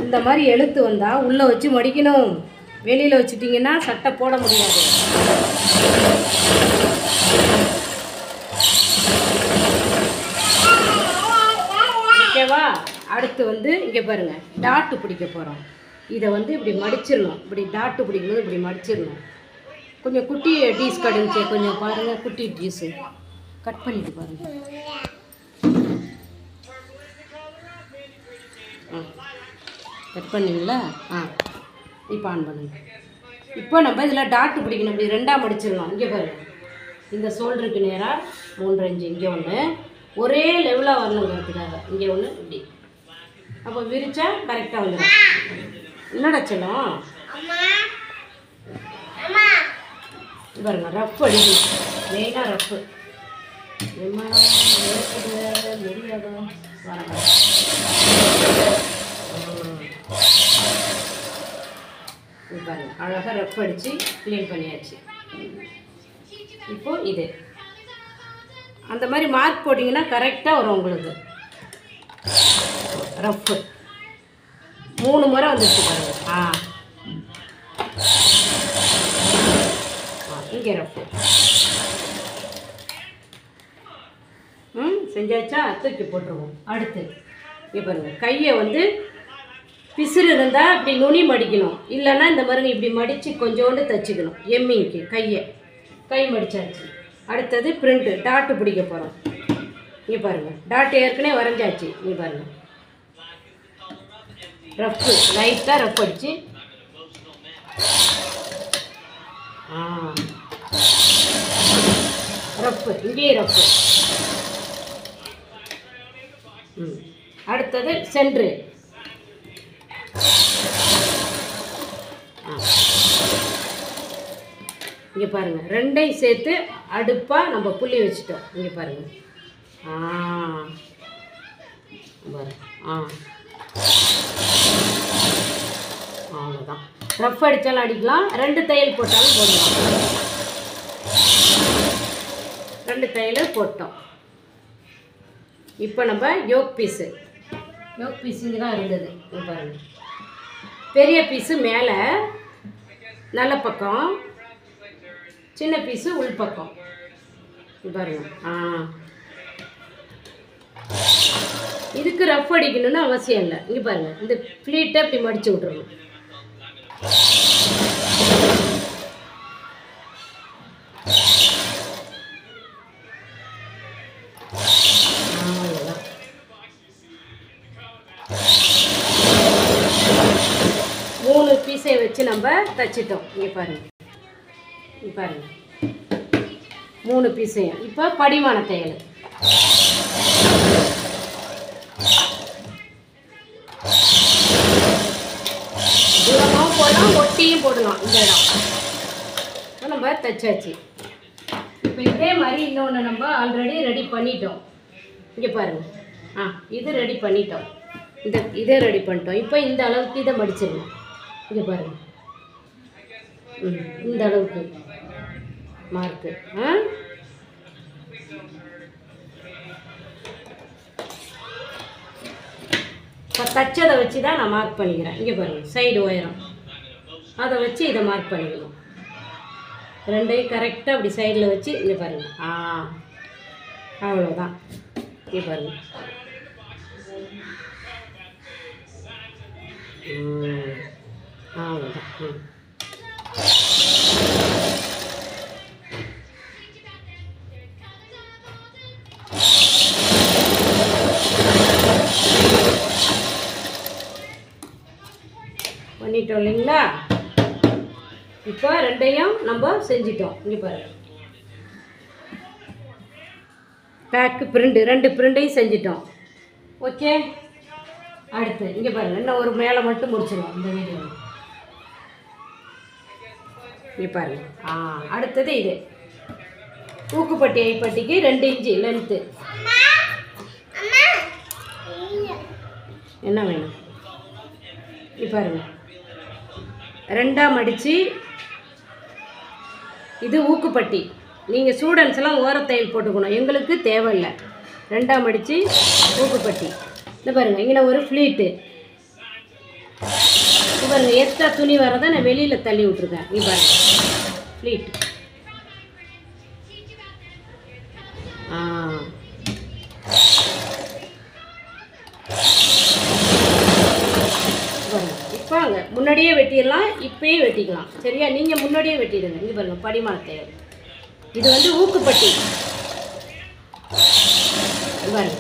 இந்த மாதிரி எழுத்து வந்தால் உள்ளே வச்சு மடிக்கணும். வெளியில் வச்சுட்டிங்கன்னா சட்டை போட முடியாது. ஓகேவா? அடுத்து வந்து இங்கே பாருங்கள், டாட்டு பிடிக்க போகிறோம். இதை வந்து இப்படி மடிச்சிடணும். இப்படி டாட்டு பிடிக்கும்போது இப்படி மடிச்சிடணும். கொஞ்சம் குட்டி டீஸ் கடைஞ்சி கொஞ்சம் பாருங்கள், குட்டி டீஸு கட் பண்ணிட்டு பாருங்கள். கட் பண்ணிங்களா? இப்போ ஆன் பண்ணுங்க. இப்போ நம்ம இதில் டாட்டு பிடிக்கணும். இப்படி ரெண்டாக மடிச்சிடணும். இங்கே பாருங்கள், இந்த ஷோல்டருக்கு நேராக 3 இன்ச்சு, இங்கே ஒன்று ஒரே லெவலாக வரணுங்கிறதுக்காக இங்கே ஒன்று இப்படி. அப்போ விரிச்சா கரெக்டாக வந்துடும். என்னடா செல்லம் பாருங்க, ரஃப் அடிக்கும். மெயினாக ரஃப்பு முடியாத வரணும். பாருங்க, அழகாக ரஃப் அடித்து க்ளீன் பண்ணியாச்சு. இப்போது இது அந்த மாதிரி மார்க் போட்டிங்கன்னா கரெக்டாக வரும் உங்களுக்கு. ரஃப்பு 3 முறை வந்துடுச்சு பாருங்க. இங்கே ரஃப்பு செஞ்சாச்சா? தூக்கி போட்டுருவோம். அடுத்து இங்கே பாருங்கள், கையை வந்து பிசுறு இருந்தால் இப்படி நுனி மடிக்கணும். இல்லைன்னா இந்த மாதிரி இப்படி மடித்து கொஞ்சோண்டு தைச்சிக்கணும். எம்மிங்க்கு கை மடித்தாச்சு. அடுத்தது பிரிண்ட்டு டாட்டு பிடிக்க போகிறோம். இங்கே பாருங்கள், டாட்டு ஏற்கனவே வரைஞ்சாச்சு. இங்கே பாருங்கள், ரஃப்பு லைட்டாக ரஃப் அடித்து ரஃப்பு இங்கேயே ரஃப்பு. அடுத்தது சென்ட்ரு. இங்கே பாருங்கள், ரெண்டையும் சேர்த்து அடுப்பாக நம்ம புள்ளி வச்சுட்டோம். இங்கே பாருங்கள், அவ்வளோதான். ரஃப் அடித்தாலும் அடிக்கலாம், 2 தையல் போட்டாலும் போடலாம். 2 தையல் போட்டோம். இப்போ நம்ம யோக் பீஸு இங்கே தான் இருந்தது. இங்கே பாருங்கள், பெரிய பீஸு மேலே நல்ல பக்கம், சின்ன பீஸு உள் பக்கம். பாருங்க, இதுக்கு ரஃப் அடிக்கணும்னு அவசியம் இல்லை. இங்கே பாருங்கள், இந்த ஃப்ளீட்டை இப்படி மடித்து விட்டுறணும். மூணு பீஸை வச்சு நம்ம தைச்சிட்டோம். இங்கே பாருங்கள், பாருங்கள் 3 பீஸையும். இப்போ படிமான தையல். தூரமாகவும் போடலாம், ஒட்டியும் போடலாம். இந்த இடம் நம்ம தைச்சாச்சு. இப்போ இதே மாதிரி இன்னொன்று நம்ம ஆல்ரெடி ரெடி பண்ணிட்டோம். இங்கே பாருங்கள், இது ரெடி பண்ணிட்டோம். இதே ரெடி பண்ணிட்டோம். இப்போ இந்த அளவுக்கு இதை மடிச்சிடணும். இங்கே பாருங்கள், இந்த அளவுக்கு மார்க்கு. இப்போ தச்சதை வச்சு தான் நான் மார்க் பண்ணிக்கிறேன். இங்கே பாருங்கள், சைடு உயரம் அதை வச்சு இதை மார்க் பண்ணிக்கணும். ரெண்டையும் கரெக்டாக அப்படி சைடில் வச்சு இங்கே பாருங்கள். அவ்வளோதான். இங்கே பாருங்கள், அவ்வளோதான். பண்ணிட்டோம் இல்லைங்களா? இப்போ ரெண்டையும் நம்ம செஞ்சிட்டோம். இங்கே பாருங்கள், பேக்கு பிரிண்ட் 2 பிரிண்டையும் செஞ்சிட்டோம். ஓகே, அடுத்து இங்கே பாருங்கள், இன்னும் ஒரு மேலே மட்டும் முடிச்சிடுவோம் இந்த வீடியோ. இங்கே பாருங்கள், அடுத்தது இது ஊக்குப்பட்டி ஐப்பட்டிக்கு 2 இன்ச்சு லென்த்து. என்ன வேணும்? இங்கே பாருங்கள், 2ஆக மடித்து இது ஊக்குப்பட்டி. நீங்கள் ஸ்டூடெண்ட்ஸ் எல்லாம் ஓரத்தையல் போட்டுக்கணும், எங்களுக்கு தேவையில்லை. 2ஆக மடித்து ஊக்குப்பட்டி. இந்த பாருங்கள், இங்கே ஒரு ஃப்ளீட்டு பாருங்க எக்ஸ்ட்ரா துணி வரதை நான் வெளியில் தள்ளி விட்ருக்கேன். நீ பாருங்க ப்ளீட். இப்போ அங்கே முன்னாடியே வெட்டிடலாம், இப்பயே வெட்டிக்கலாம். சரியா? நீங்கள் முன்னாடியே வெட்டிடுங்க. இங்கே பாருங்கள் படிமான தையல். இது வந்து ஊக்குப்பட்டி பாருங்க.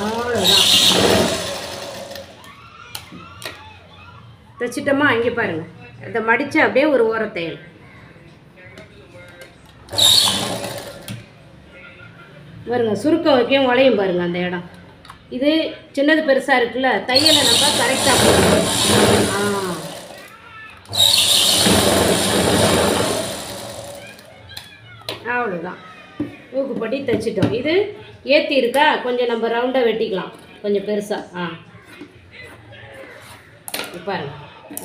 அவ்வளோதான் தைச்சிட்டோமா? இங்கே பாருங்கள் அதை மடித்து அப்படியே ஒரு ஓரத்தையல் பாருங்க. சுருக்கம் வைக்கும் வளையும் பாருங்கள் அந்த இடம். இது சின்னது பெருசாக இருக்குல்ல, தையலை நம்ம கரெக்டாக போடணும். அவ்வளோதான் ஊக்குப்பட்டி தைச்சிட்டோம். இது ஏற்றி இருக்கா, கொஞ்சம் நம்ம ரவுண்டாக வெட்டிக்கலாம், கொஞ்சம் பெருசாக. பாருங்க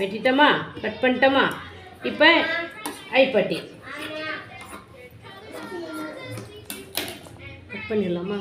வெட்டிட்டோமா, கட் பண்ணிட்டோமா? இப்போ ஐப்பட்டி கட் பண்ணிடலாமா?